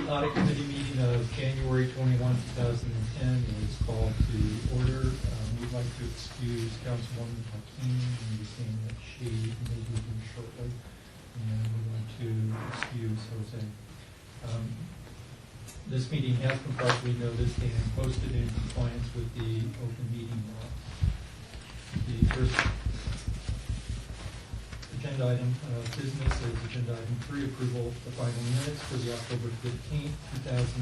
Audit Committee meeting of January 21, 2010 is called to order. We'd like to excuse Councilwoman Hakeem, understanding that she may be here shortly, and we'd like to excuse Jose. This meeting has been properly noticed and posted in compliance with the open meeting law. The first agenda item of business is agenda item 3, approval of the final minutes for the October 15th, 2009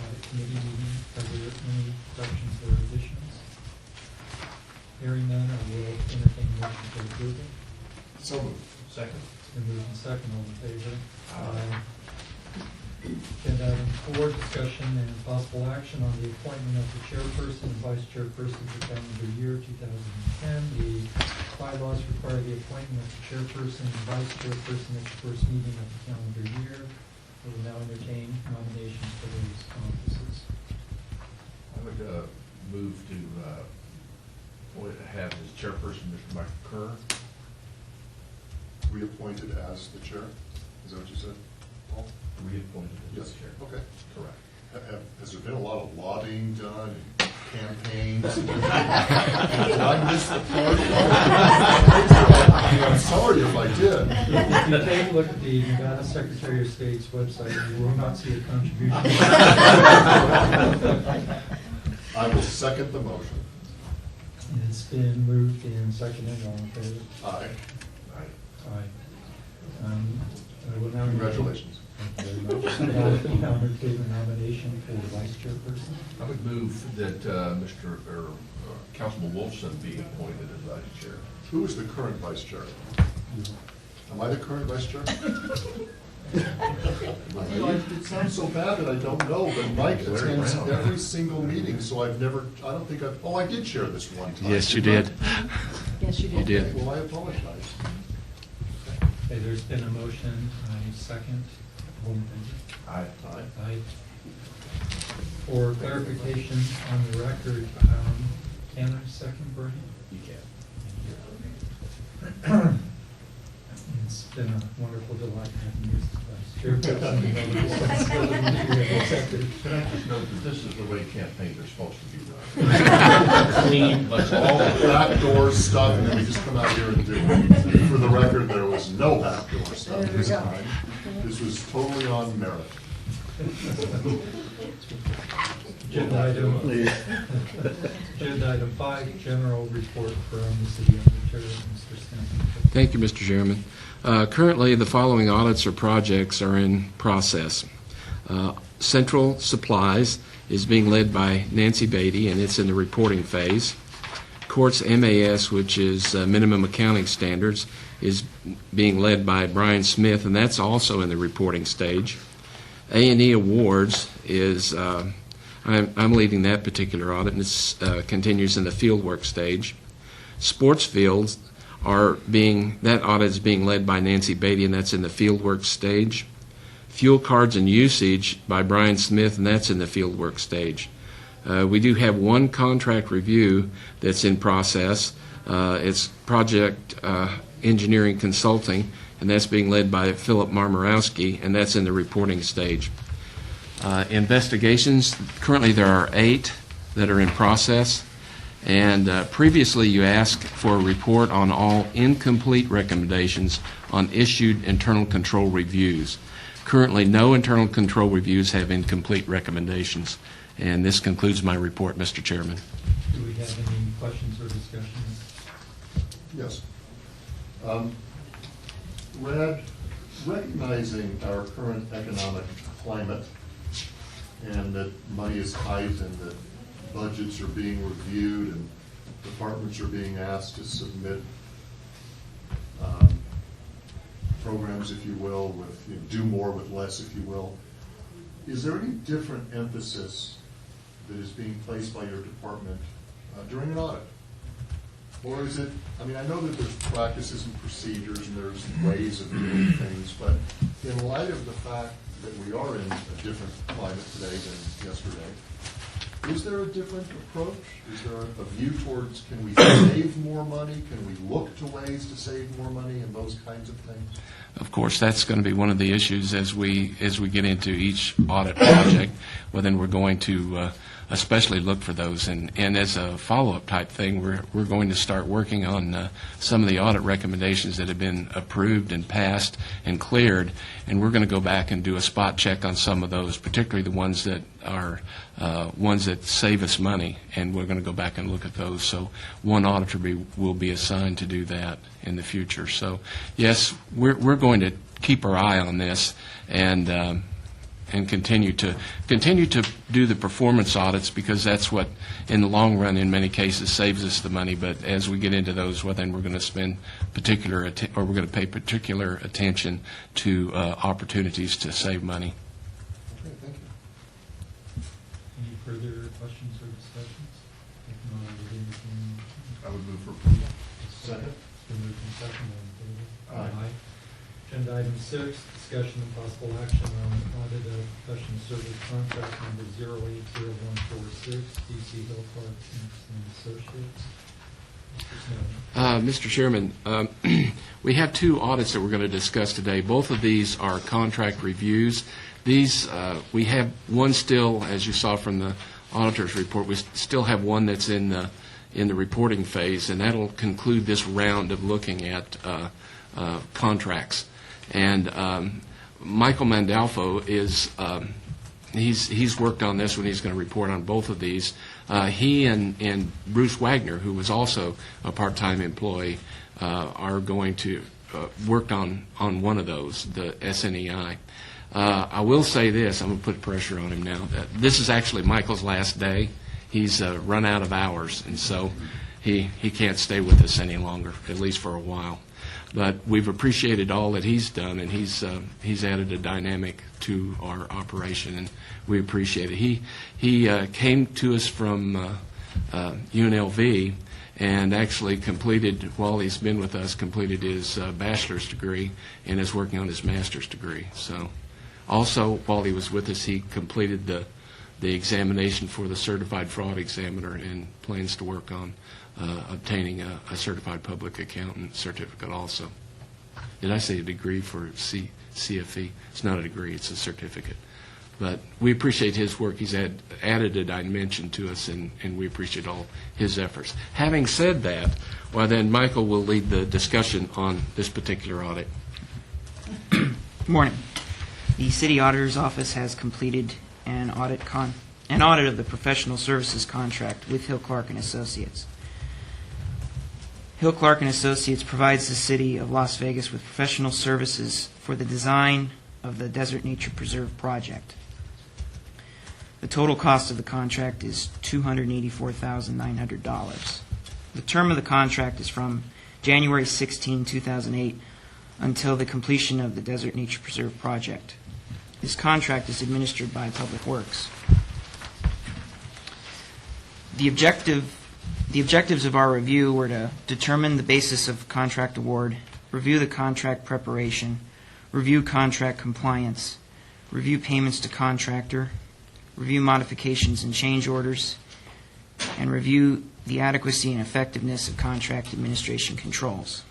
Audit Committee meeting. Are there any corrections or additions? Hearing none, I will entertain a motion for approval. So moved. Second. It's been moved and second. All in favor? Agenda item 4, discussion and possible action on the appointment of the chairperson and vice chairperson for calendar year 2010. The bylaws require the appointment of the chairperson and vice chairperson at the first meeting of the calendar year. We will now entertain nominations for those offices. I would move to have as chairperson Mr. Michael Kerr. Reappointed as the chair? Is that what you said, Paul? Reappointed as Yes. chair. Okay. Correct. Has there been a lot of lobbying done and campaigns? Did I miss the part? I'm sorry if I did. If you take a look at the Nevada Secretary of State's website, you will not see a contribution. I will second the motion. It's been moved and seconded. All in favor? Aye. Aye. I will now Congratulations. Thank you very much. Now entertain a nomination for vice chairperson. I would move that Councilman Wolfson be appointed as vice chair. Who is the current vice chair? Am I the current vice chair? It sounds so bad that I don't know, but Mike attends every single meeting, so I don't think I did chair this one time. Yes, you did. Yes, you did. You did. Okay, well, I apologize. Okay, there's been a motion, I second. All in favor? Aye. Aye. Aye. For clarification on the record, can I second, Brian? You Thank you. It's been a wonderful delight having you as vice chairperson. Can I just note that this is the way campaigns are supposed to be run? Clean, let's all Backdoor stuff, and then we just come out here and do it. For the record, there was no backdoor stuff this time. This was totally on merit. Agenda item 5, general report from the city auditor, Mr. Stanton. Thank you, Mr. Chairman. Currently, the following audits or projects are in process. Central Supplies is being led by Nancy Beatty, and it's in the reporting phase. Courts MAS, which is minimum accounting standards, is being led by Brian Smith, and that's also in the reporting stage. A&E Awards is, I'm leading that particular audit, and it continues in the fieldwork stage. Sports fields that audit is being led by Nancy Beatty, and that's in the fieldwork stage. Fuel cards and usage by Brian Smith, and that's in the fieldwork stage. We do have one contract review that's in process. It's project engineering consulting, and that's being led by Philip Marmorowski, and that's in the reporting stage. Investigations, currently there are 8 that are in process, and previously you asked for a report on all incomplete recommendations on issued internal control reviews. Currently, no internal control reviews have incomplete recommendations. And this concludes my report, Mr. Chairman. Do we have any questions or discussions? Yes. Recognizing our current economic climate and that money is tight and that budgets are being reviewed and departments are being asked to submit programs, if you will, with do more with less, if you will. Is there any different emphasis that is being placed by your department during an audit? Or is it, I mean, I know that there's practices and procedures and there's ways of doing things, but in light of the fact that we are in a different climate today than yesterday, Is there a different approach? Is there a view towards, can we save more money? Can we look to ways to save more money and those kinds of things? Of course, that's going to be one of the issues as we get into each audit project. Well, then we're going to especially look for those. And as a follow-up type thing, we're going to start working on some of the audit recommendations that have been approved and passed and cleared, and we're going to go back and do a spot check on some of those, particularly the ones that are ones that save us money, and we're going to go back and look at those. So one auditor will be assigned to do that in the future. So yes, we're going to keep our eye on this and continue to do the performance audits, because that's what, in the long run, in many cases, saves us the money. But as we get into those, well, then we're going to spend we're going to pay particular attention to opportunities to save money. Okay, thank you. Any further questions or discussions? If not, I would entertain. I would move for approval. Second. It's been moved and seconded. All in favor? Aye. Agenda item 6, discussion and possible action on audit of professional service contract number 080146, DC Hill Clark and Associates. Mr. Snowden. Mr. Chairman, we have two audits that we're going to discuss today. Both of these are contract reviews. These, we have one still, as you saw from the auditor's report, we still have one that's in the reporting phase, and that'll conclude this round of looking at contracts. And Michael Mandalfo is he's worked on this one. He's going to report on both of these. He and Bruce Wagner, who was also a part-time employee, are going to work on one of those, the SNEI. I will say this. I'm going to put pressure on him now. This is actually Michael's last day. He's run out of hours, and so he can't stay with us any longer, at least for a while. But we've appreciated all that he's done, and he's added a dynamic to our operation, and we appreciate it. He came to us from UNLV and actually completed, while he's been with us, completed his bachelor's degree and is working on his master's degree. So also, while he was with us, he completed the examination for the certified fraud examiner and plans to work on obtaining a certified public accountant certificate also. Did I say a degree for CFE? It's not a degree, it's a certificate. But we appreciate his work. He's added a dimension to us, and we appreciate all his efforts. Having said that, well, then Michael will lead the discussion on this particular audit. Good morning. The City Auditor's Office has completed an audit of the professional services contract with Hill Clark and Associates. Hill Clark and Associates provides the City of Las Vegas with professional services for the design of the Desert Nature Preserve project. The total cost of the contract is $284,900. The term of the contract is from January 16, 2008 until the completion of the Desert Nature Preserve project. This contract is administered by Public Works. The objectives of our review were to determine the basis of contract award, review the contract preparation, review contract compliance, review payments to contractor, review modifications and change orders, and review the adequacy and effectiveness of contract administration controls.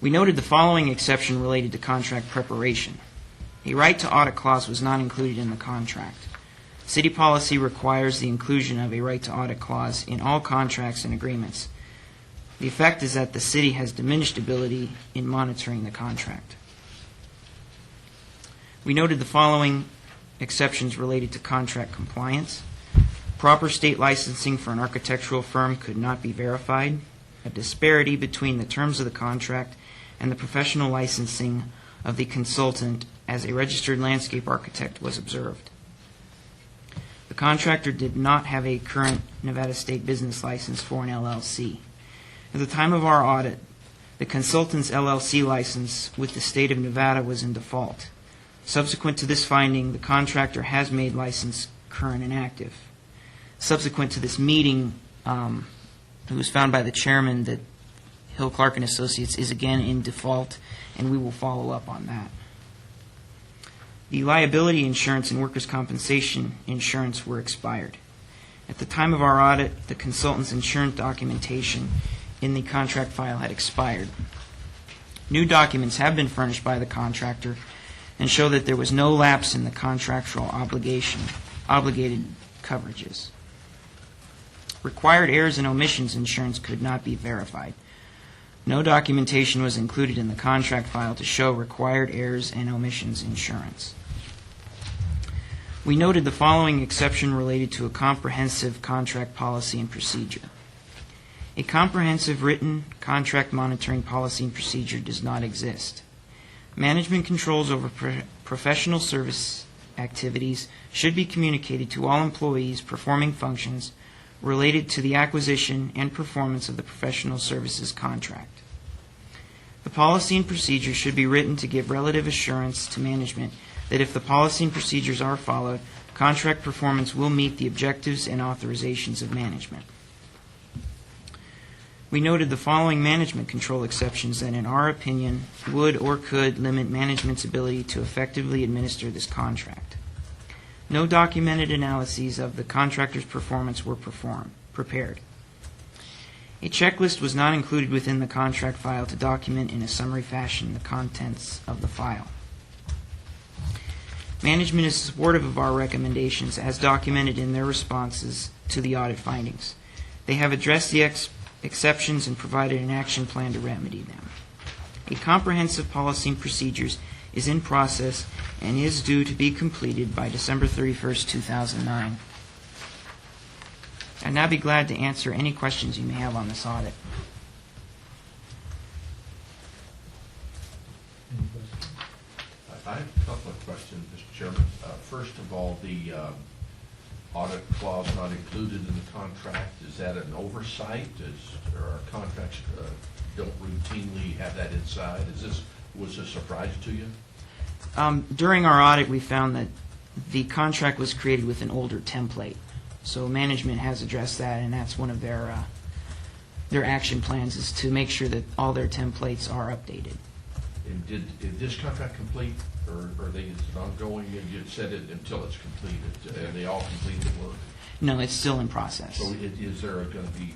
We noted the following exception related to contract preparation. A right to audit clause was not included in the contract. City policy requires the inclusion of a right to audit clause in all contracts and agreements. The effect is that the city has diminished ability in monitoring the contract. We noted the following exceptions related to contract compliance. Proper state licensing for an architectural firm could not be verified. A disparity between the terms of the contract and the professional licensing of the consultant as a registered landscape architect was observed. The contractor did not have a current Nevada State business license for an LLC. At the time of our audit, the consultant's LLC license with the state of Nevada was in default. Subsequent to this finding, the contractor has made license current and active. Subsequent to this meeting, it was found by the chairman that Hill Clark and Associates is again in default, and we will follow up on that. The liability insurance and workers' compensation insurance were expired. At the time of our audit, the consultant's insurance documentation in the contract file had expired. New documents have been furnished by the contractor and show that there was no lapse in the contractual obligated coverages. Required errors and omissions insurance could not be verified. No documentation was included in the contract file to show required errors and omissions insurance. We noted the following exception related to a comprehensive contract policy and procedure. A comprehensive written contract monitoring policy and procedure does not exist. Management controls over professional service activities should be communicated to all employees performing functions related to the acquisition and performance of the professional services contract. The policy and procedure should be written to give relative assurance to management that if the policy and procedures are followed, contract performance will meet the objectives and authorizations of management. We noted the following management control exceptions that, in our opinion, would or could limit management's ability to effectively administer this contract. No documented analyses of the contractor's performance were prepared. A checklist was not included within the contract file to document in a summary fashion the contents of the file. Management is supportive of our recommendations as documented in their responses to the audit findings. They have addressed the exceptions and provided an action plan to remedy them. A comprehensive policy and procedures is in process and is due to be completed by December 31st, 2009. I'd now be glad to answer any questions you may have on this audit. Any questions? I have a couple of questions, Mr. Chairman. First of all, the audit clause not included in the contract, is that an oversight? Or our contracts don't routinely have that inside? Was this a surprise to you? During our audit, we found that the contract was created with an older template. So management has addressed that, and that's one of their action plans is to make sure that all their templates are updated. And did this contract complete, or is it ongoing? And you said it until it's completed. Are they all completed work? No, it's still in process. So is there going to be,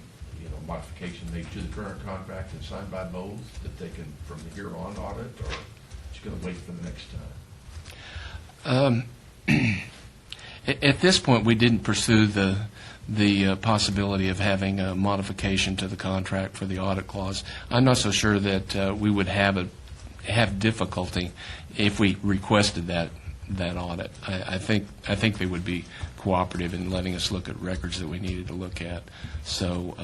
modification made to the current contract and signed by both that they can, from here on, audit, or just going to wait for the next time? At this point, we didn't pursue the possibility of having a modification to the contract for the audit clause. I'm not so sure that we would have difficulty if we requested that audit. I think they would be cooperative in letting us look at records that we needed to look at. So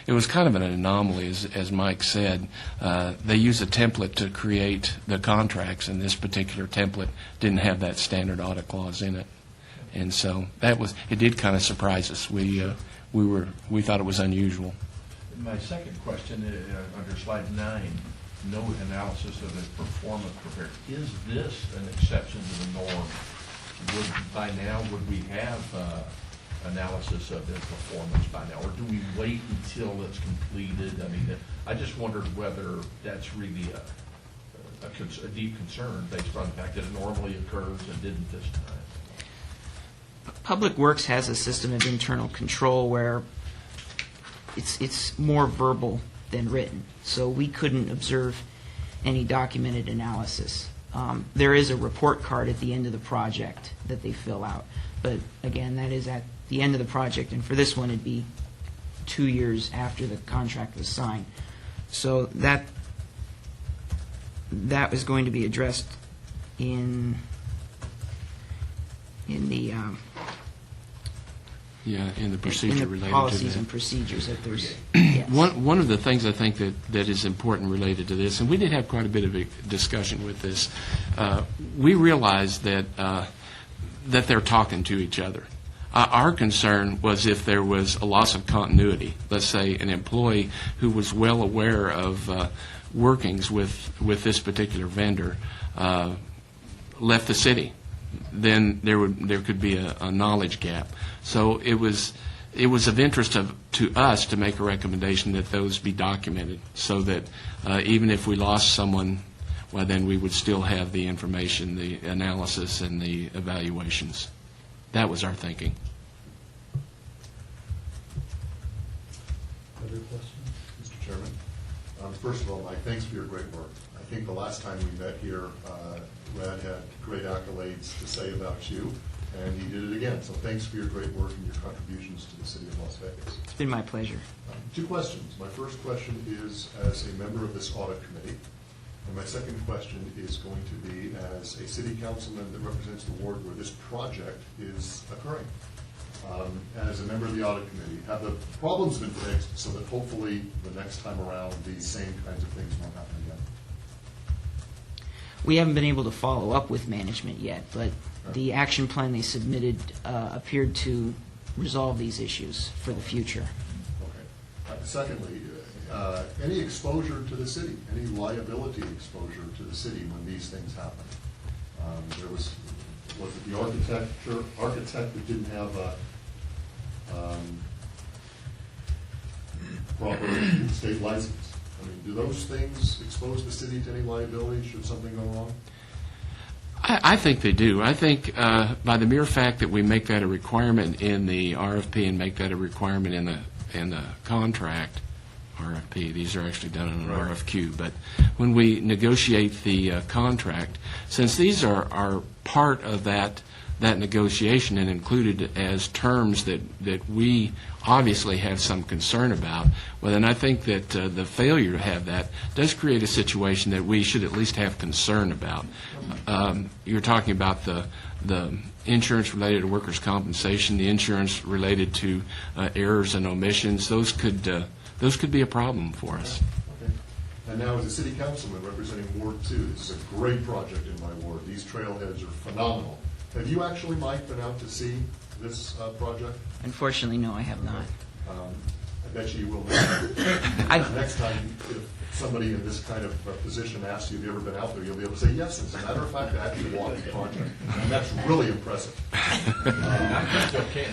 it was kind of an anomaly, as Mike said. They use a template to create the contracts, and this particular template didn't have that standard audit clause in it. And so it did kind of surprise us. We thought it was unusual. My second question, under slide 9, no analysis of the performance prepared. Is this an exception to the norm? By now, would we have analysis of their performance by now, or do we wait until it's completed? I mean, I just wondered whether that's really a deep concern based on the fact that it normally occurs and didn't this time. Public Works has a system of internal control where it's more verbal than written, so we couldn't observe any documented analysis. There is a report card at the end of the project that they fill out, but again, that is at the end of the project, and for this one, it'd be 2 years after the contract was signed. So that was going to be addressed in the procedure in the related policies to that. and procedures that there's. Yes. One of the things I think that is important related to this, and we did have quite a bit of a discussion with this, we realized that they're talking to each other. Our concern was if there was a loss of continuity, let's say an employee who was well aware of workings with this particular vendor left the city, then there could be a knowledge gap. So it was of interest to us to make a recommendation that those be documented, so that even if we lost someone well, then we would still have the information, the analysis, and the evaluations. That was our thinking. Other questions? Mr. Chairman, first of all, Mike, thanks for your great work. I think the last time we met here, Brad had great accolades to say about you, and he did it again. So thanks for your great work and your contributions to the city of Las Vegas. It's been my pleasure. Two questions. My first question is as a member of this audit committee, and my second question is going to be as a city councilman that represents the ward where this project is occurring. As a member of the audit committee, have the problems been fixed so that hopefully the next time around these same kinds of things won't happen again? We haven't been able to follow up with management yet, but the action plan they submitted appeared to resolve these issues for the future. Okay. Secondly, any exposure to the city, any liability exposure to the city when these things happen? There was it the architect that didn't have a proper state license? I mean, do those things expose the city to any liability should something go wrong? I think they do. I think by the mere fact that we make that a requirement in the RFP and make that a requirement in the contract, RFP, these are actually done in an Right. RFQ, but when we negotiate the contract, since these are part of that negotiation and included as terms that we obviously have some concern about, well, then I think that the failure to have that does create a situation that we should at least have concern about. You're talking about the insurance related to workers' compensation, the insurance related to errors and omissions. Those could be a problem for us. Okay. And now, as a city councilman representing Ward 2, this is a great project in my ward. These trailheads are phenomenal. Have you actually, Mike, been out to see this project? Unfortunately, no, I have not. I bet you will. Next time, if somebody in this kind of position asks you, have you ever been out there, you'll be able to say, yes, as a matter of fact, I actually walked the project. And that's really impressive.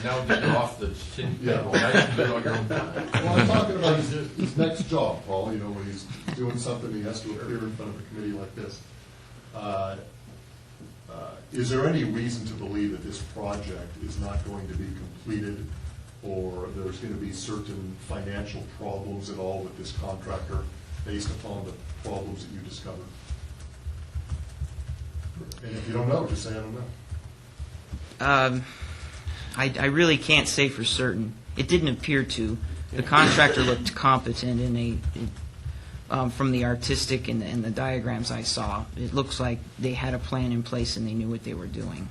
Now that you're off the city Yeah. payroll, now you can do it on your own time. Well, I'm talking about his next job, Paul, when he's doing something, he has to appear in front of a committee like this. Is there any reason to believe that this project is not going to be completed, or there's going to be certain financial problems at all with this contractor based upon the problems that you discovered? And if you don't know, just say, I don't know. I really can't say for certain. It didn't appear to. The contractor looked competent, and from the artistic and the diagrams I saw, it looks like they had a plan in place and they knew what they were doing.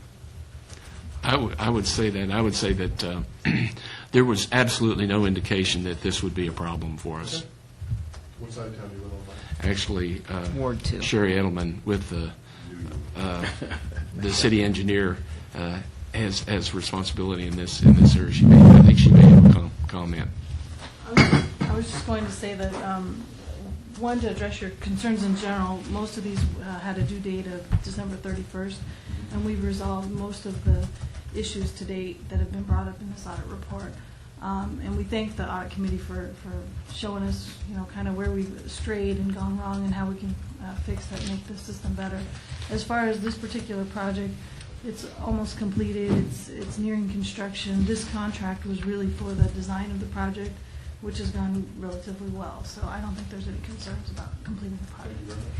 I would say that. I would say that there was absolutely no indication that this would be a problem for us. Okay. What side of town do you live on, Mike? Actually, Ward 2. Sherry Edelman with the city engineer has responsibility in this area. I think she may have a comment. I was just going to say that, one, to address your concerns in general, most of these had a due date of December 31st, and we've resolved most of the issues to date that have been brought up in this audit report. And we thank the audit committee for showing us, kind of where we've strayed and gone wrong and how we can fix that, make the system better. As far as this particular project, it's almost completed. It's nearing construction. This contract was really for the design of the project, which has gone relatively well. So I don't think there's any concerns about completing the project. Thank you very much.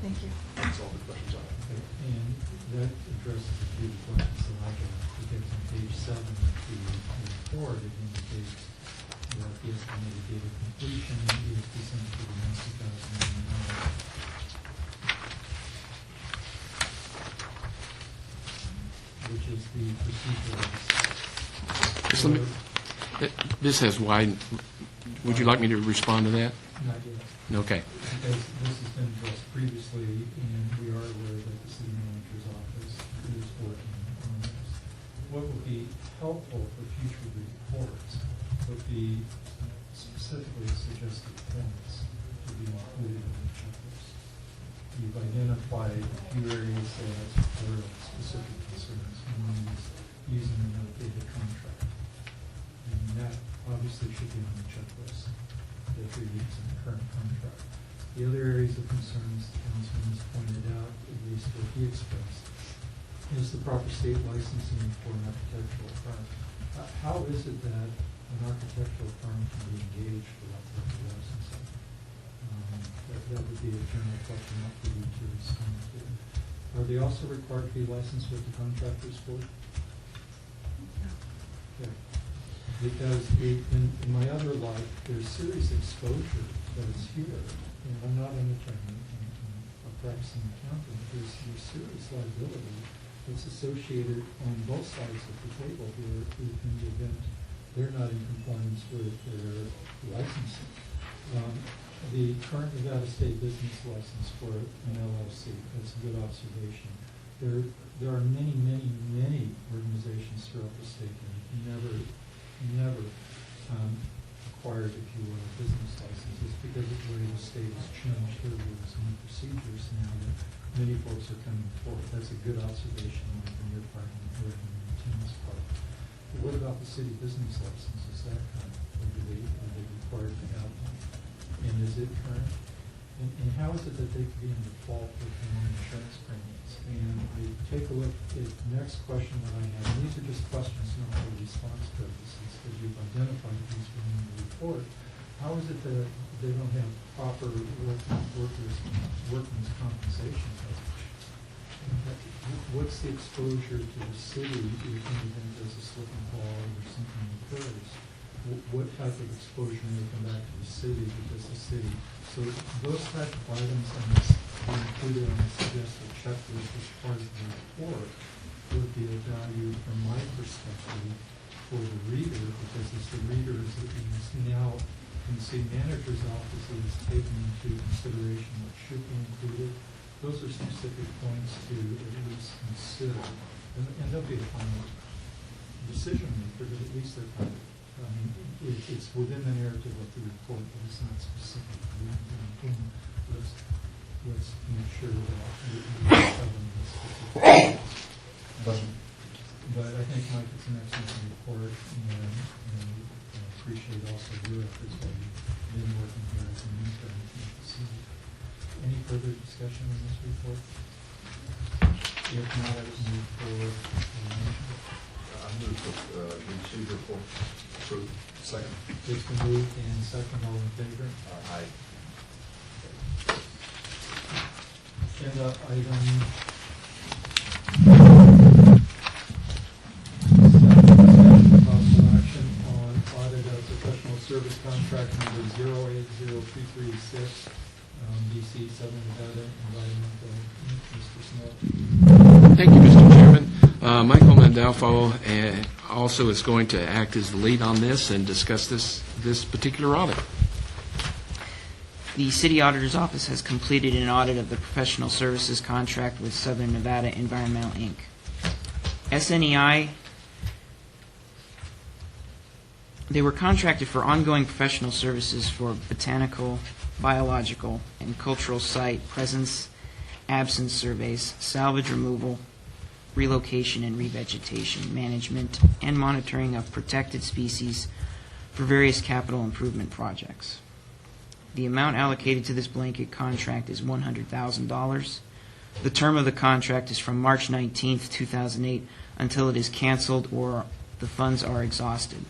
Thank you. That's all the questions I have. Okay, and that addresses a few points that I can get on page 7 of the report. It indicates that the estimated date of completion is December 31, 2009. Which is the procedural. Just let me- This has wide, would you like me to respond to that? Not yet. Okay. Because this has been addressed previously, and we are aware that the city manager's office is working on this. What would be helpful for future reports would be specifically suggested points to be included in the checklist. You've identified a few areas that are specific concerns. One is using an outdated contract. And that obviously should be on the checklist, that you're using the current contract. The other areas of concerns the councilman has pointed he expressed, is the proper state licensing for an architectural firm. How is it that an architectural firm can be engaged without proper licensing? That would be a general question, not for you to respond to. Are they also required to be licensed with the contractors board? Okay. Because in my other life, there's serious exposure that is here. And I'm not an attorney, and a practicing accountant. There's serious liability that's associated on both sides of the table here in the event they're not in compliance with their licensing. The current Nevada State business license for an LLC, that's a good observation. There are many, many, many organizations throughout the state that never acquired, if you will, a business license. It's because of the way the state has changed their rules and procedures now that many folks are coming forward. That's a good observation on your part and on Tim's part. But what about the city business license? Is that current? Or are they required to have one? And is it current? And how is it that they could be in default with their own insurance premiums? And I take a look at the next question that I have, and these are just questions, not for response purposes, because you've identified these within the report. How is it that they don't have proper workman's compensation coverage? What's the exposure to the city if anything does a slip and fall or something occurs? What type of exposure may come back to the city because the city? So those type of items are included on the suggested checklist as part of the report would be of value from my perspective for the reader, because as the reader is now in the city manager's office is taking into consideration what should be included. Those are specific points to at least consider. And there'll be a final decision maker, but at least they're kind of, it's within the narrative of the report, but it's not specific. Let's make sure that we're covering this specific. But I think, Mike, it's an excellent report, and I appreciate also your efforts while you've been working here as an intern at the city. Any further discussion on this report? If not, I would move forward. I move to receive the report. Approved. Second. It's been moved and second. All in favor? Aye. Agenda item possible action on audit of professional service contract number 080336, DC Southern Nevada Environmental. Mr. Smith. Thank you, Mr. Chairman. Michael Mandalfo also is going to act as the lead on this and discuss this particular audit. The City Auditor's Office has completed an audit of the professional services contract with Southern Nevada Environmental, Inc. SNEI, they were contracted for ongoing professional services for botanical, biological, and cultural site presence, absence surveys, salvage removal, relocation and revegetation, management, and monitoring of protected species for various capital improvement projects. The amount allocated to this blanket contract is $100,000. The term of the contract is from March 19, 2008 until it is canceled or the funds are exhausted.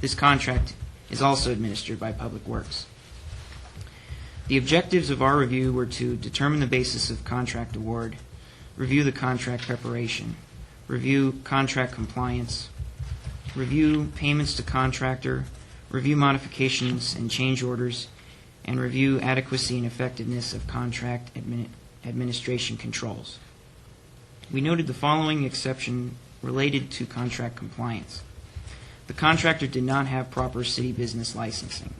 This contract is also administered by Public Works. The objectives of our review were to determine the basis of contract award, review the contract preparation, review contract compliance, review payments to contractor, review modifications and change orders, and review adequacy and effectiveness of contract administration controls. We noted the following exception related to contract compliance. The contractor did not have proper city business licensing.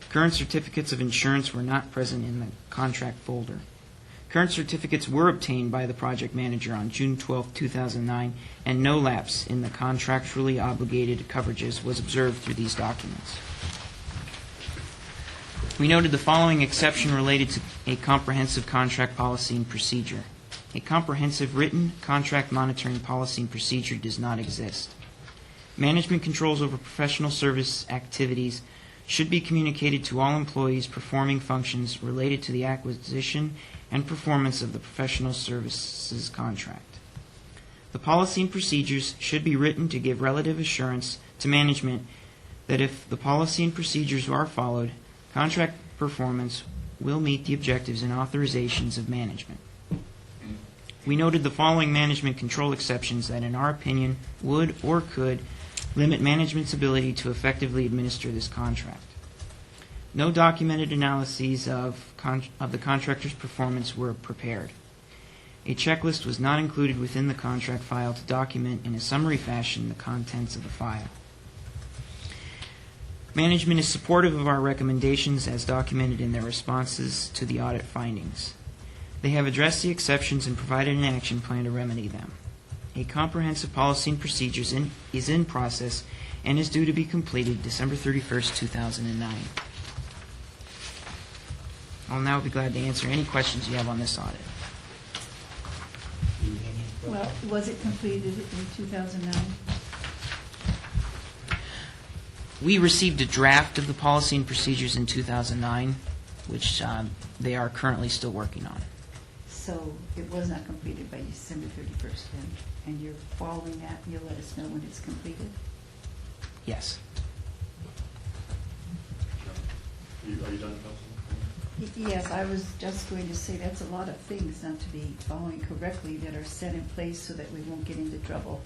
Current certificates of insurance were not present in the contract folder. Current certificates were obtained by the project manager on June 12, 2009, and no lapse in the contractually obligated coverages was observed through these documents. We noted the following exception related to a comprehensive contract policy and procedure. A comprehensive written contract monitoring policy and procedure does not exist. Management controls over professional service activities should be communicated to all employees performing functions related to the acquisition and performance of the professional services contract. The policy and procedures should be written to give relative assurance to management that if the policy and procedures are followed, contract performance will meet the objectives and authorizations of management. We noted the following management control exceptions that, in our opinion, would or could limit management's ability to effectively administer this contract. No documented analyses of the contractor's performance were prepared. A checklist was not included within the contract file to document in a summary fashion the contents of the file. Management is supportive of our recommendations as documented in their responses to the audit findings. They have addressed the exceptions and provided an action plan to remedy them. A comprehensive policy and procedures is in process and is due to be completed December 31st, 2009. I'll now be glad to answer any questions you have on this audit. Well, was it completed in 2009? We received a draft of the policy and procedures in 2009, which they are currently still working on. So it was not completed by December 31st then, and you're following that, and you'll let us know when it's completed? Yes. Are you done, Councilman? Yes, I was just going to say that's a lot of things not to be following correctly that are set in place so that we won't get into trouble.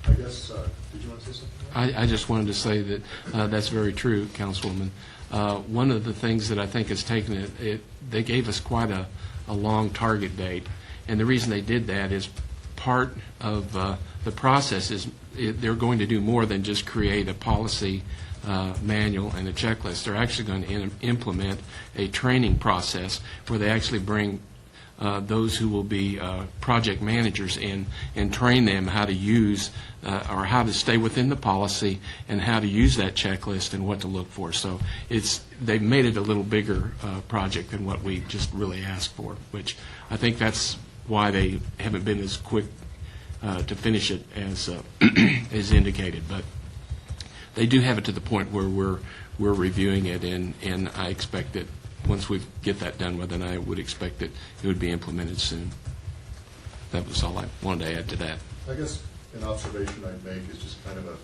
I guess, did you want to say something? I just wanted to say that that's very true, Councilwoman. One of the things that I think has taken it, they gave us quite a long target date, and the reason they did that is part of the process is they're going to do more than just create a policy manual and a checklist. They're actually going to implement a training process where they actually bring those who will be project managers in and train them how to use or how to stay within the policy and how to use that checklist and what to look for. So they've made it a little bigger project than what we just really asked for, which I think that's why they haven't been as quick to finish it as as indicated. But they do have it to the point where we're reviewing it, and I expect that once we get that done with, then I would expect that it would be implemented soon. That was all I wanted to add to that. I guess an observation I'd make is just kind of a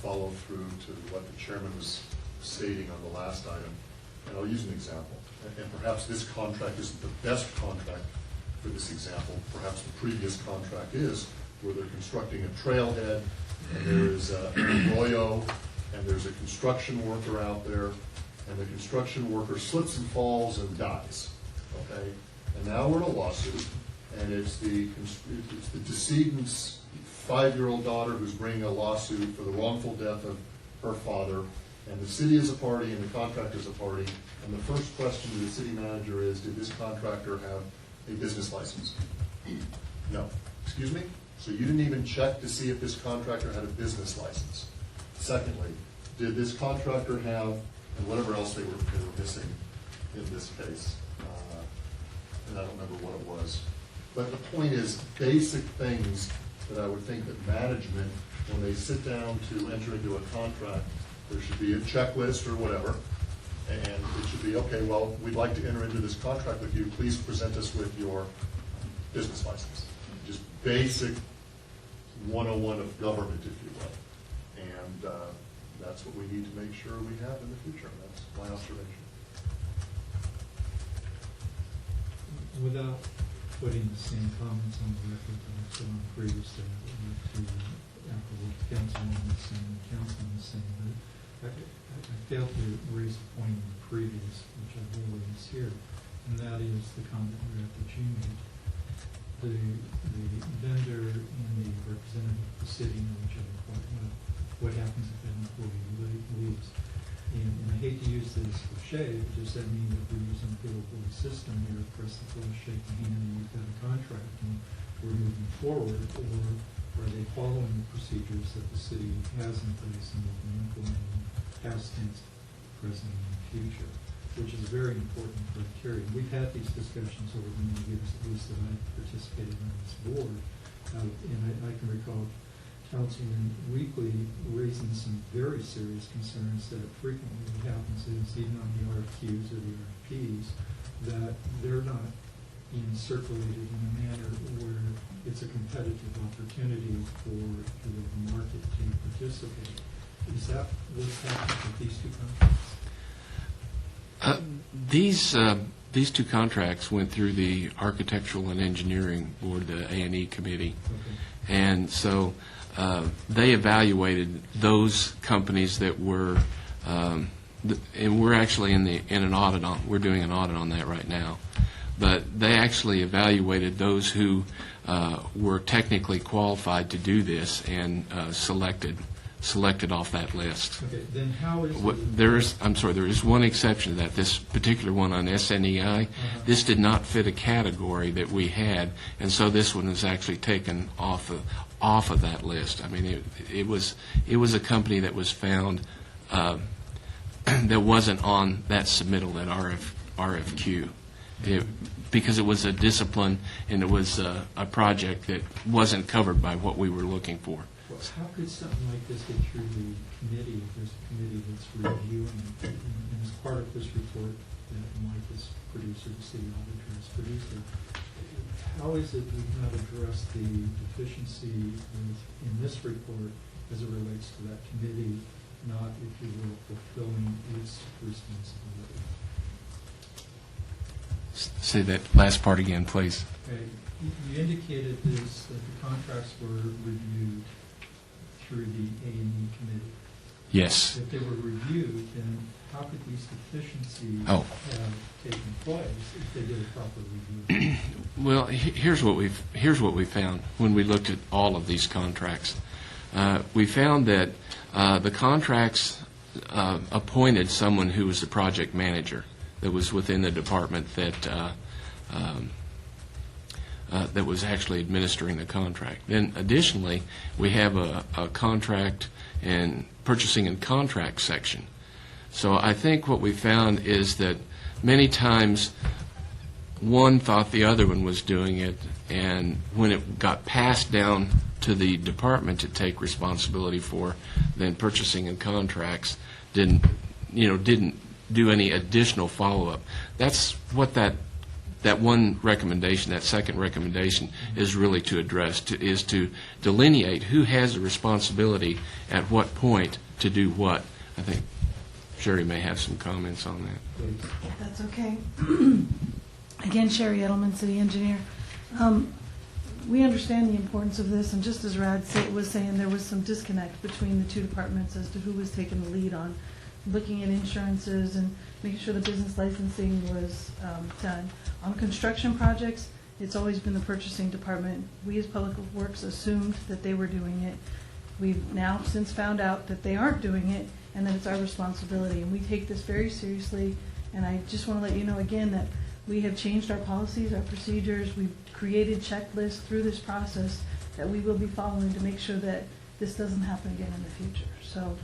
follow-through to what the chairman was stating on the last item. And I'll use an example. And perhaps this contract isn't the best contract for this example. Perhaps the previous contract is, where they're constructing a trailhead, and there is an arroyo, and there's a construction worker out there, and the construction worker slips and falls and dies, okay? And now we're in a lawsuit, and it's the decedent's 5-year-old daughter who's bringing a lawsuit for the wrongful death of her father, and the city is a party and the contractor is a party, and the first question to the city manager is, did this contractor have a business license? No. Excuse me? So you didn't even check to see if this contractor had a business license. Secondly, did this contractor have, and whatever else they were missing in this case, and I don't remember what it was. But the point is, basic things that I would think that management, when they sit down to enter into a contract, there should be a checklist or whatever, and it should be, okay, well, we'd like to enter into this contract with you. Please present us with your business license. Just basic 101 of government, if you will. And that's what we need to make sure we have in the future. That's my observation. Without putting the same comments on the record that I've said on previously, I would like to echo what the councilman was saying, the councilman was saying, that I failed to raise a point in the previous, which I will raise here, and that is the comment that you made. The vendor and the representative of the city know each other quite well. What happens if that employee leaves? And I hate to use this cliche, but does that mean that we're using the billboard system here, press the flush, shake the hand, and we've got a contract and we're moving forward? Or are they following the procedures that the city has in place and will be implementing past tense, present, and future? Which is a very important criteria. We've had these discussions over the many years, at least that I've participated on this board. And I can recall Councilman Weekly raising some very serious concerns that frequently what happens is, even on the RFQs or the RFPs, that they're not being circulated in a manner where it's a competitive opportunity for the market to participate. Is that what's happening with these two contracts? These two contracts went through the Architectural and Engineering Board, the A&E committee, Okay. and so they evaluated those companies that were, and we're actually in an audit on. We're doing an audit on that right now, but they actually evaluated those who were technically qualified to do this and selected off that list. Okay, then how is There is one exception to that. This particular one on SNEI, this did not fit a category that we had, and so this one was actually taken off of that list. I mean, it was a company that was found that wasn't on that submittal, that RFQ, because it was a discipline and it was a project that wasn't covered by what we were looking for. Well, how could something like this get through the committee if there's a committee that's reviewing it? And as part of this report that Mike has produced, or the city auditor has produced, how is it we've not addressed the deficiency in this report as it relates to that committee not, if you will, fulfilling its responsibility? Say that last part again, please. Okay. You indicated this, that the contracts were reviewed through the A&E committee. Yes. If they were reviewed, then how could these deficiencies Oh. have taken place if they did a proper review? Well, here's what we found when we looked at all of these contracts. We found that the contracts appointed someone who was the project manager that was within the department that was actually administering the contract. Then additionally, we have a contract and purchasing and contract section. So I think what we found is that many times one thought the other one was doing it, and when it got passed down to the department to take responsibility for, then purchasing and contracts didn't do any additional follow-up. That's what that one recommendation, that second recommendation, is really to address, is to delineate who has the responsibility at what point to do what. I think Sherry may have some comments on that. Please. If that's okay. Again, Sherry Edelman, city engineer. We understand the importance of this, and just as Rad was saying, there was some disconnect between the two departments as to who was taking the lead on looking at insurances and making sure the business licensing was done. On construction projects, it's always been the purchasing department. We as Public Works assumed that they were doing it. We've now since found out that they aren't doing it and that it's our responsibility. And we take this very seriously, and I just want to let you know again that we have changed our policies, our procedures. We've created checklists through this process that we will be following to make sure that this doesn't happen again in the future. So.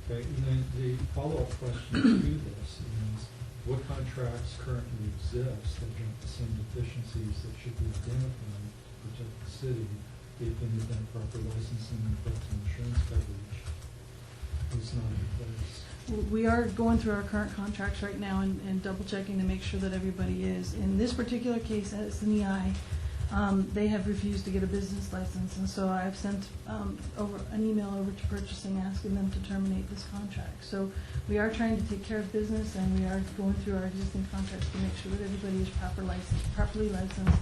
Okay, and then the follow-up question to this is, what contracts currently exist that have the same deficiencies that should be identified to protect the city if any of that proper licensing and effective insurance coverage is not in place? We are going through our current contracts right now and double checking to make sure that everybody is. In this particular case, at SNEI, they have refused to get a business license, and so I've sent over an email over to purchasing asking them to terminate this contract. So we are trying to take care of business, and we are going through our existing contracts to make sure that everybody is properly licensed.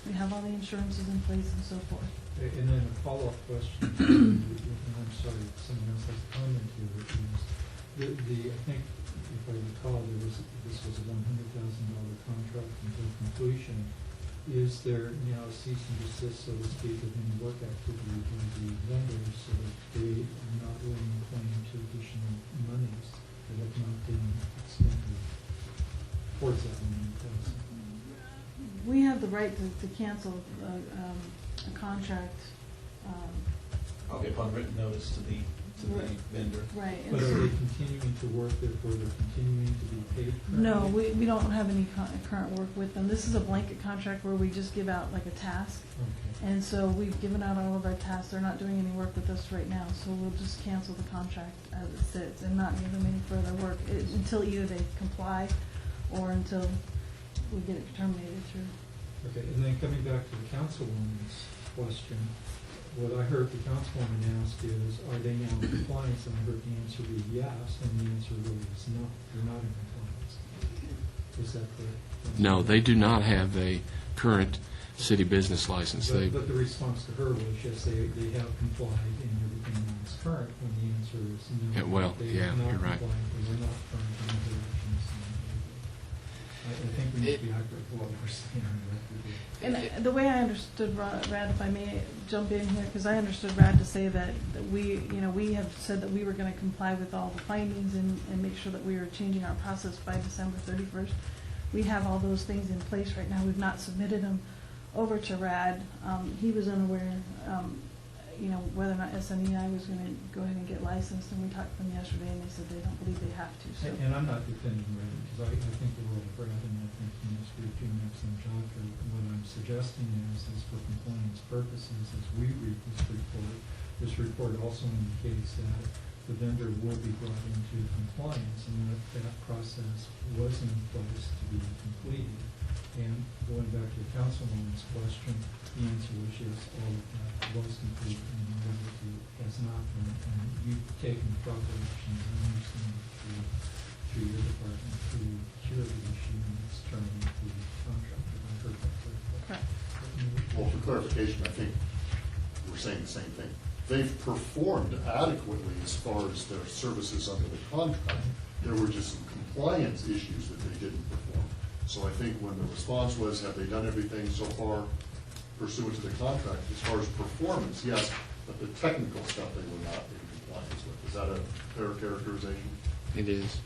We have all the insurances in place and so forth. Okay, and then a follow-up question, and I'm sorry, if someone else has a comment here, is I think, if I recall, this was a $100,000 contract until completion. Is there now a cease and desist, so to speak, of any work activity by the vendors so that they are not laying claim to additional monies that have not been expended towards that $100,000? We have the right to cancel a contract. Okay, upon written notice to the Right. vendor. Right. and But so- are they continuing to work, therefore they're continuing to be paid date? No, we don't have any current work with them. This is a blanket contract where we just give out like a task. Okay. And so we've given out all of our tasks. They're not doing any work with us right now, so we'll just cancel the contract as it sits and not give them any further work until either they comply or until we get it terminated through. Okay, and then coming back to the councilwoman's question, what I heard the councilwoman ask is, are they now in compliance? And I heard the answer be yes, and the answer really is no, they're not in compliance. Is that correct? No, they do not have a current city business license. They, But the response to her was, yes, they have complied and everything is current, when the answer is no. Yeah, well, They yeah, have not you're right. complied, they were not current in the directions. I think we need to be accurate with what we're saying. And the way I understood Rad, if I may jump in here, because I understood Rad to say that we, we have said that we were going to comply with all the findings and make sure that we were changing our process by December 31st. We have all those things in place right now. We've not submitted them over to Rad. He was unaware, whether or not SNEI was going to go ahead and get licensed, and we talked to them yesterday, and they said they don't believe they have to. So. And I'm not defending Red, because I think the role of Brad, and I think he must be doing an excellent job for it. What I'm suggesting is for compliance purposes, as we read this report also indicates that the vendor will be brought into compliance, and that process was in place to be completed. And going back to the councilwoman's question, the answer was yes, all of that was complete, and the vendor has not been. And you've taken proper actions, I understand, through your department to cure the issue and it's terminating the contract. If I heard that correctly. Correct. Well, for clarification, I think we're saying the same thing. They've performed adequately as far as their services under the contract. There were just some compliance issues that they didn't perform. So I think when the response was, have they done everything so far pursuant to the contract? As far as performance, yes, but the technical stuff they were not in compliance with. Is that a fair characterization? it is.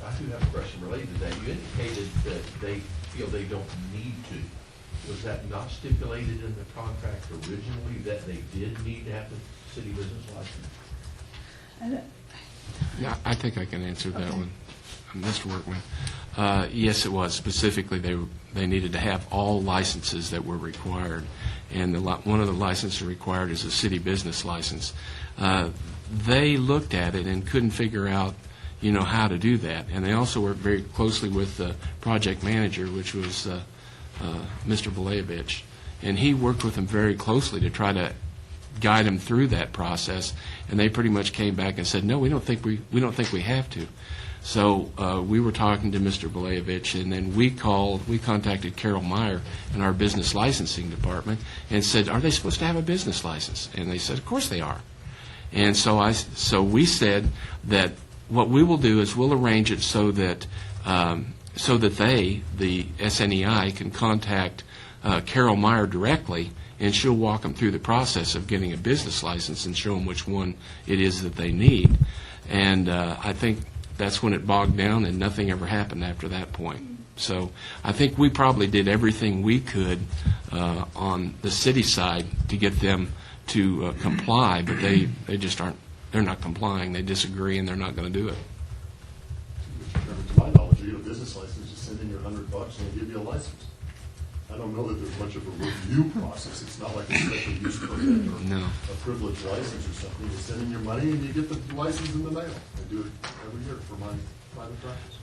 I do have a question related to that. You indicated that they feel they don't need to. Was that not stipulated in the contract originally, that they did need to have the city business license? Yeah, I think I can answer that Okay. one. Mr. Workman. Yes, it was. Specifically, they needed to have all licenses that were required, and one of the licenses required is a city business license. They looked at it and couldn't figure out, how to do that, and they also worked very closely with the project manager, which was Mr. Belaevich, and he worked with them very closely to try to guide them through that process, and they pretty much came back and said, no, we don't think we have to. So we were talking to Mr. Belaevich, and then we contacted Carol Meyer in our business licensing department and said, are they supposed to have a business license? And they said, of course they are. And so we said that what we will do is we'll arrange it so that they, the SNEI, can contact Carol Meyer directly, and she'll walk them through the process of getting a business license and show them which one it is that they need. And I think that's when it bogged down, and nothing ever happened after that point. So I think we probably did everything we could on the city side to get them to comply, but they just aren't. They're not complying. They disagree, and they're not going to do it. To my knowledge, you get a business license, just send in your $100 and they give you a license. I don't know that there's much of a review process. It's not like a special use permit or No. a privileged license or something. You send in your money and you get the license in the mail. They do it every year for my private practice.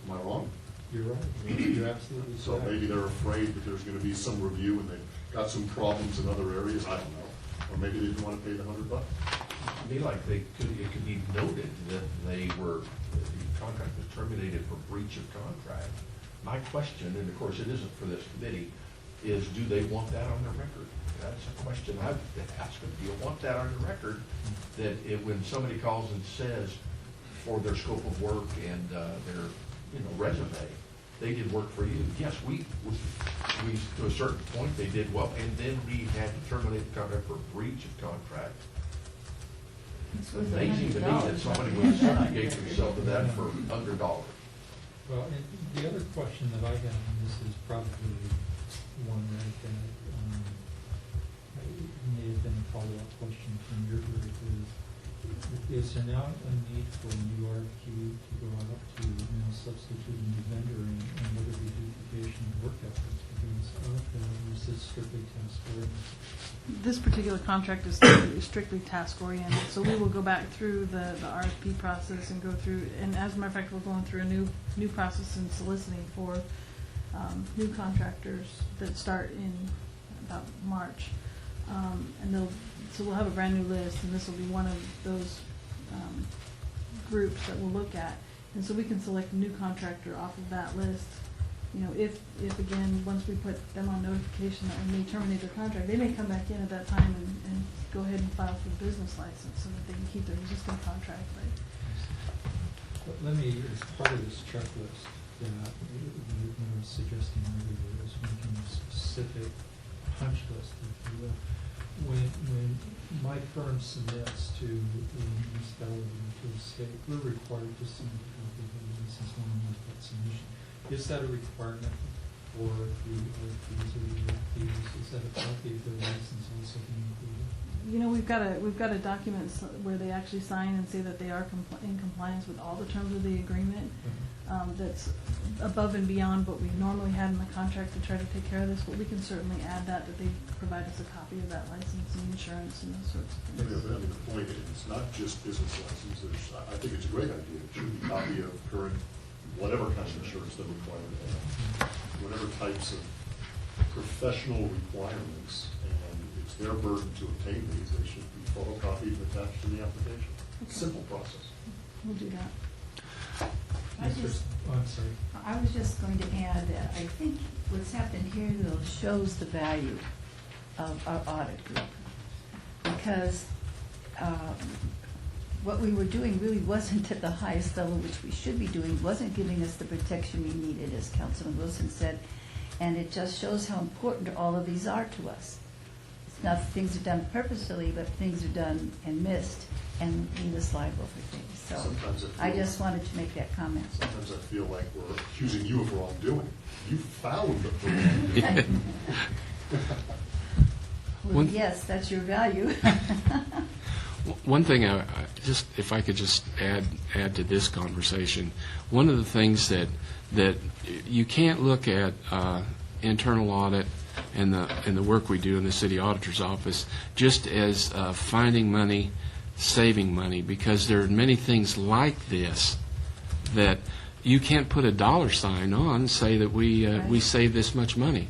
Am I wrong? You're right. You're absolutely So correct. maybe they're afraid that there's going to be some review and they've got some problems in other areas. I don't know. Or maybe they didn't want to pay the $100. To me, like it could be noted that the contract was terminated for breach of contract. My question, and of course it isn't for this committee, is do they want that on their record? That's a question I've asked them. Do you want that on your record? That when somebody calls and says for their scope of work and their resume, they did work for you. Yes, we to a certain point they did well, and then we had to terminate the contract for breach of contract. It's amazing to me that somebody would subjugate themselves to that for under $1. Well, and the other question that I have, and this is probably one that may have been a follow-up question from your group, is there now a need for a new RFQ to go out to substituting the vendor and whether we do duplication of work efforts because of that, or is this strictly task oriented? This particular contract is strictly task-oriented, so we will go back through the RFP process and go through, and as a matter of fact, we're going through a new process in soliciting for new contractors that start in about March. So we'll have a brand new list, and this will be one of those groups that we'll look at. And so we can select a new contractor off of that list. You know, if again, once we put them on notification that we may terminate their contract, they may come back in at that time and go ahead and file for the business license so that they can keep their existing contract. But let me, as part of this checklist that you were suggesting earlier, is making a specific punch list, if you will. When my firm submits to a municipality or to a state, we're required to submit a copy of the license along with that submission. Is that a requirement for the RFPs or the RFPs? Is that a copy of their license also being included? You know, we've got a document where they actually sign and say that they are in compliance with all the terms of the agreement. That's above and beyond what we normally had in the contract to try to take care of this, but we can certainly add that they provide us a copy of that license and insurance and those sorts of things. I mean, the point is, it's not just business licenses. I think it's a great idea. It should be a copy of current, whatever kind of insurance they're required to have, whatever types of professional requirements, and it's their burden to obtain these. They should be photocopied and attached to the application. Simple process. We'll do that. I just- I'm sorry. I was just going to add that I think what's happened here, though, shows the value of our audit group. Because what we were doing really wasn't at the highest level, which we should be doing, wasn't giving us the protection we needed, as Councilman Wilson said. And it just shows how important all of these are to us. It's not that things are done purposefully, but things are done and missed, and we just liable for things. So Sometimes I just wanted to make that comment. Sometimes I feel like we're accusing you of wrongdoing. You found the wrongdoing. Well, yes, that's your value. One thing, I just if I could just add to this conversation, one of the things that you can't look at internal audit and the work we do in the city auditor's office just as finding money, saving money, because there are many things like this that you can't put a dollar sign on and say that we save this much money.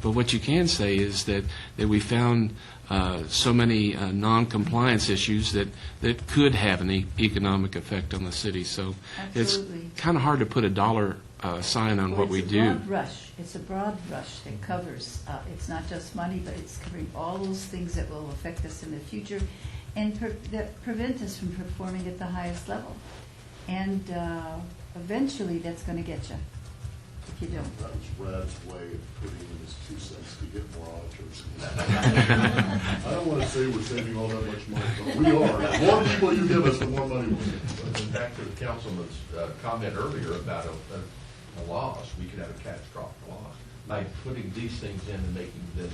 But what you can say is that we found so many non-compliance issues that could have an economic effect on the city. So Absolutely. it's kind of hard to put a dollar sign on what we do. It's a broad brush. It's a broad brush that covers, it's not just money, but it's covering all those things that will affect us in the future and that prevent us from performing at the highest level. And eventually, that's going to get you, if you don't. That was Brad's way of putting in his 2 cents to get more auditors. I don't want to say we're saving all that much money, but we are. The more people you give us, the more money we'll get. And then back to the councilman's comment earlier about a loss, we could have a catastrophic loss. By putting these things in and making this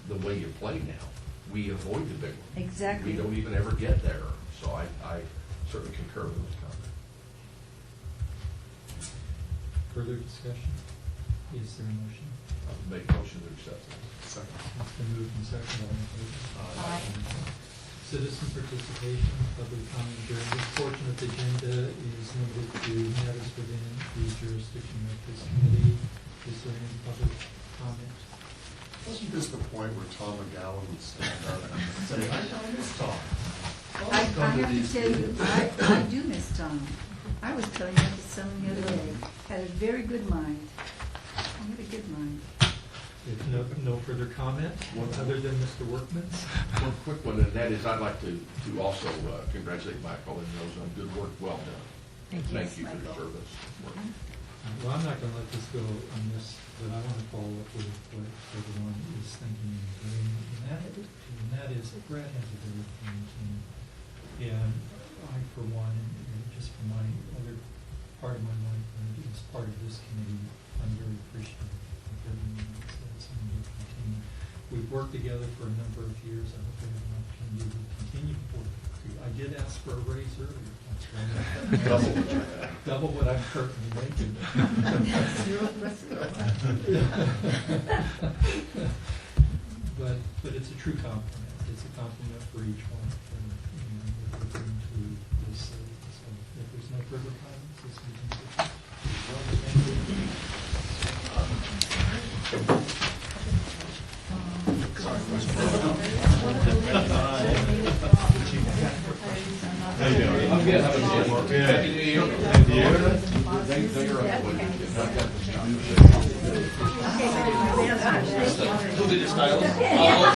the way you play now, we avoid the big one. Exactly. We don't even ever get there. So I certainly concur with those comments. Further discussion? Is there a motion? I would make a motion to accept it. Second. It's been moved and seconded. All in favor? Aye. Citizen participation, public comment during this portion of the agenda is limited to matters within the jurisdiction of this committee. Is there any public comment? Wasn't this the point where Tom McGowan would stand up and say, I miss Tom? I have to tell you, I do miss Tom. I was telling that to someone the other day. Had a very good mind. He had a good mind. If no further comment, other than Mr. Workman's? One quick one, and that is I'd like to also congratulate Michael and those on good work, well done. Thank you for your Michael. service. Well, I'm not going to let this go unless, but I want to follow up with what everyone is thinking and doing. And that is, Brad has a very fine team. And I, for one, and just for my other part of my life, as part of this committee, I'm very appreciative of everyone that's on the team. We've worked together for a number of years. I hope we have an opportunity to continue to work I did ask for a raise earlier. Double what I'm currently making. But it's a true compliment. It's a compliment for each one. And we're looking to this. So if there's no further comments, this meeting I'm good. How about you? Happy New Year. Who did your stylist?